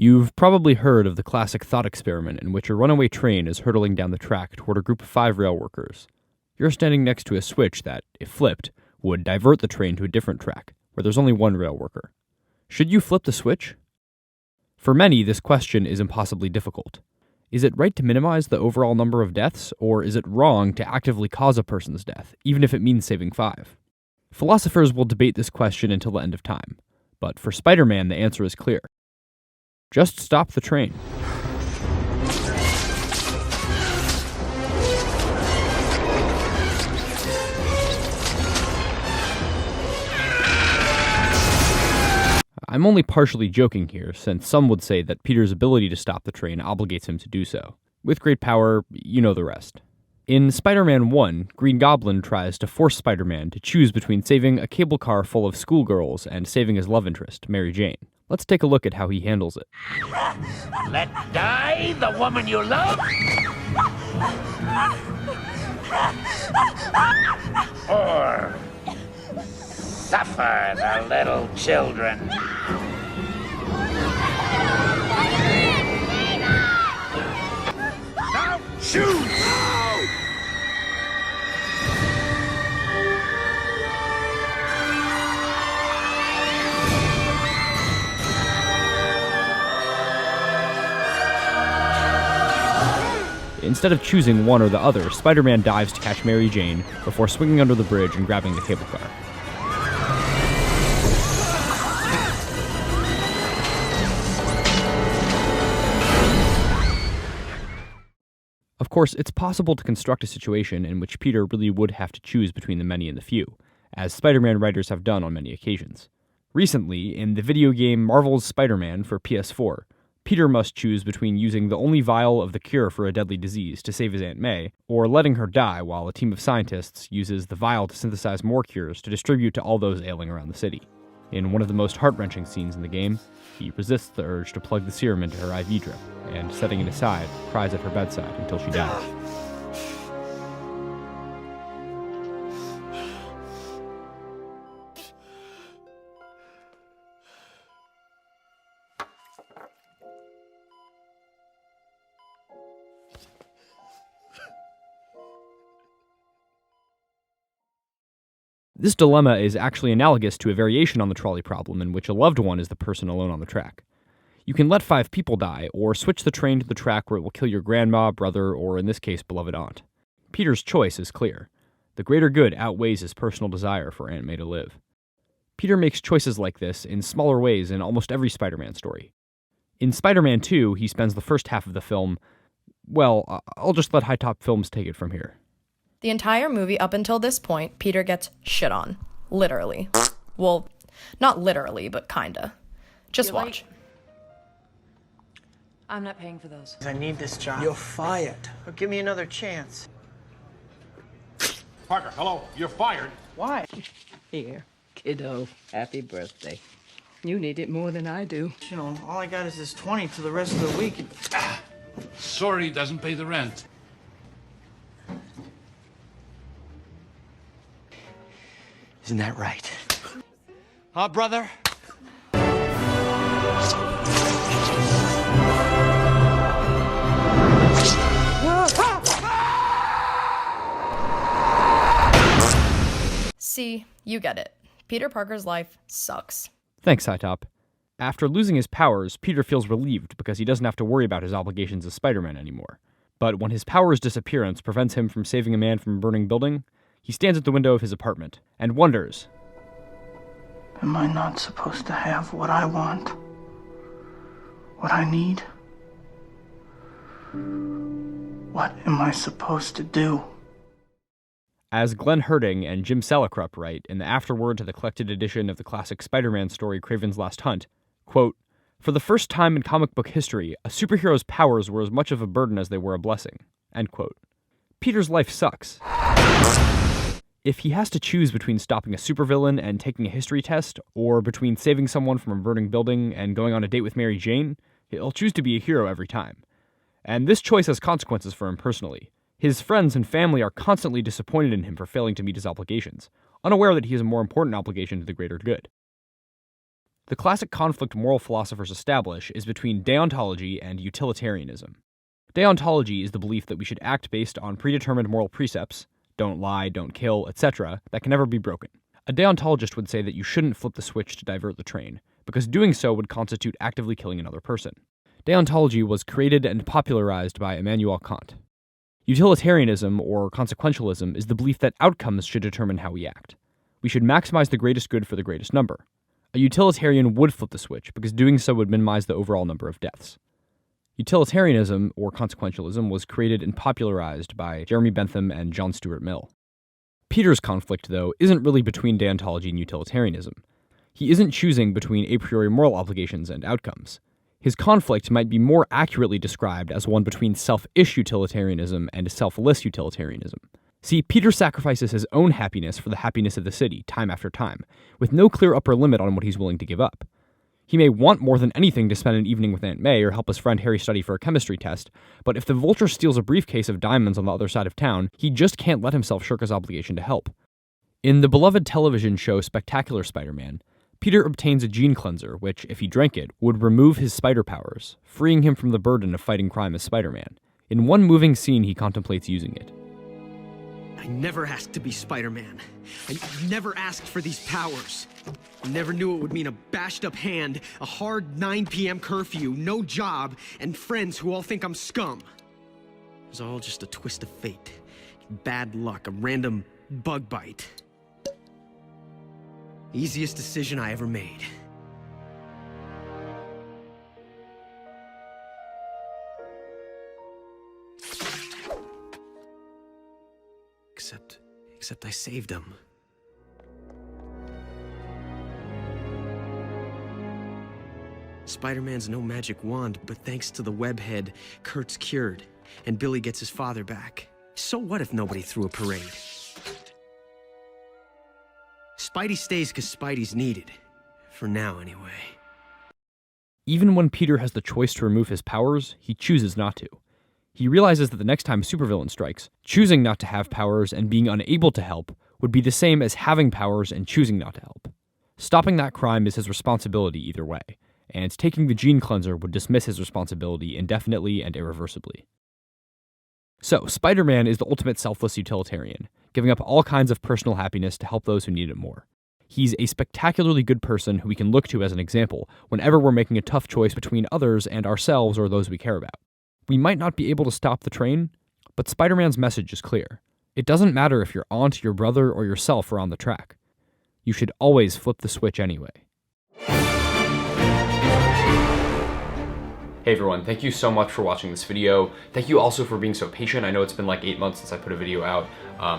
You've probably heard of the classic thought experiment in which a runaway train is hurtling down the track toward a group of 5 rail workers. You're standing next to a switch that, if flipped, would divert the train to a different track, where there's only one rail worker. Should you flip the switch? For many, this question is impossibly difficult. Is it right to minimize the overall number of deaths, or is it wrong to actively cause a person's death, even if it means saving 5? Philosophers will debate this question until the end of time, but for Spider-Man, the answer is clear. Just stop the train. I'm only partially joking here, since some would say that Peter's ability to stop the train obligates him to do so. With great power, you know the rest. In Spider-Man 1, Green Goblin tries to force Spider-Man to choose between saving a cable car full of schoolgirls and saving his love interest, Mary Jane. Let's take a look at how he handles it. Let die the woman you love? Or suffer the little children? Now choose! Instead of choosing one or the other, Spider-Man dives to catch Mary Jane before swinging under the bridge and grabbing the cable car. Of course, it's possible to construct a situation in which Peter really would have to choose between the many and the few, as Spider-Man writers have done on many occasions. Recently, in the video game Marvel's Spider-Man for PS4, Peter must choose between using the only vial of the cure for a deadly disease to save his Aunt May, or letting her die while a team of scientists uses the vial to synthesize more cures to distribute to all those ailing around the city. In one of the most heart-wrenching scenes in the game, he resists the urge to plug the serum into her IV drip, and setting it aside, cries at her bedside until she dies. This dilemma is actually analogous to a variation on the trolley problem in which a loved one is the person alone on the track. You can let 5 people die, or switch the train to the track where it will kill your grandma, brother, or in this case, beloved aunt. Peter's choice is clear. The greater good outweighs his personal desire for Aunt May to live. Peter makes choices like this in smaller ways in almost every Spider-Man story. In Spider-Man 2, he spends the first half of the film... Well, I'll just let High Top Films take it from here. The entire movie up until this point, Peter gets shit on. Literally. Well, not literally, but kinda. Just watch. I'm not paying for those. I need this job. You're fired. But give me another chance. Parker, hello, you're fired. Why? Here, kiddo. Happy birthday. You need it more than I do. You know, all I got is this 20 for the rest of the week. Sorry, doesn't pay the rent. Isn't that right? Huh, brother? See, you get it. Peter Parker's life sucks. Thanks, High Top. After losing his powers, Peter feels relieved because he doesn't have to worry about his obligations as Spider-Man anymore. But when his powers' disappearance prevents him from saving a man from a burning building, he stands at the window of his apartment and wonders, Am I not supposed to have what I want? What I need? What am I supposed to do? As Glenn Herding and Jim Salicrup write in the afterword to the collected edition of the classic Spider-Man story Kraven's Last Hunt, quote, "For the first time in comic book history, a superhero's powers were as much of a burden as they were a blessing." End quote. Peter's life sucks. If he has to choose between stopping a supervillain and taking a history test, or between saving someone from a burning building and going on a date with Mary Jane, he'll choose to be a hero every time. And this choice has consequences for him personally. His friends and family are constantly disappointed in him for failing to meet his obligations, unaware that he has a more important obligation to the greater good. The classic conflict moral philosophers establish is between deontology and utilitarianism. Deontology is the belief that we should act based on predetermined moral precepts, don't lie, don't kill, etc., that can never be broken. A deontologist would say that you shouldn't flip the switch to divert the train, because doing so would constitute actively killing another person. Deontology was created and popularized by Immanuel Kant. Utilitarianism, or consequentialism, is the belief that outcomes should determine how we act. We should maximize the greatest good for the greatest number. A utilitarian would flip the switch, because doing so would minimize the overall number of deaths. Utilitarianism, or consequentialism, was created and popularized by Jeremy Bentham and John Stuart Mill. Peter's conflict, though, isn't really between deontology and utilitarianism. He isn't choosing between a priori moral obligations and outcomes. His conflict might be more accurately described as one between selfish utilitarianism and selfless utilitarianism. See, Peter sacrifices his own happiness for the happiness of the city, time after time, with no clear upper limit on what he's willing to give up. He may want more than anything to spend an evening with Aunt May or help his friend Harry study for a chemistry test, but if the vulture steals a briefcase of diamonds on the other side of town, he just can't let himself shirk his obligation to help. In the beloved television show Spectacular Spider-Man, Peter obtains a gene cleanser which, if he drank it, would remove his spider powers, freeing him from the burden of fighting crime as Spider-Man. In one moving scene, he contemplates using it. I never asked to be Spider-Man. I never asked for these powers. I never knew it would mean a bashed-up hand, a hard 9 p.m. curfew, no job, and friends who all think I'm scum. It was all just a twist of fate. Bad luck, a random bug bite. Easiest decision I ever made. Except I saved him. Spider-Man's no magic wand, but thanks to the webhead, Kurt's cured, and Billy gets his father back. So what if nobody threw a parade? Spidey stays because Spidey's needed. For now, anyway. Even when Peter has the choice to remove his powers, he chooses not to. He realizes that the next time a supervillain strikes, choosing not to have powers and being unable to help would be the same as having powers and choosing not to help. Stopping that crime is his responsibility either way, and taking the gene cleanser would dismiss his responsibility indefinitely and irreversibly. So, Spider-Man is the ultimate selfless utilitarian, giving up all kinds of personal happiness to help those who need it more. He's a spectacularly good person who we can look to as an example whenever we're making a tough choice between others and ourselves or those we care about. We might not be able to stop the train, but Spider-Man's message is clear. It doesn't matter if your aunt, your brother, or yourself are on the track. You should always flip the switch anyway. Hey everyone, thank you so much for watching this video. Thank you also for being so patient. I know it's been like 8 months since I put a video out,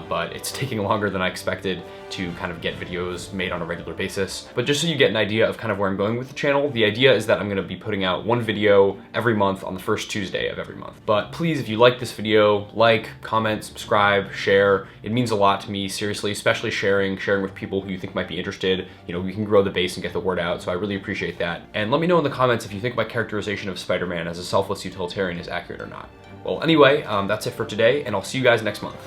but it's taking longer than I expected to kind of get videos made on a regular basis. But just so you get an idea of kind of where I'm going with the channel, the idea is that I'm gonna be putting out one video every month on the first Tuesday of every month. But please, if you like this video, like, comment, subscribe, share. It means a lot to me, seriously, especially sharing with people who you think might be interested. You know, we can grow the base and get the word out, so I really appreciate that. And let me know in the comments if you think my characterization of Spider-Man as a selfless utilitarian is accurate or not. Well, anyway, that's it for today, and I'll see you guys next month.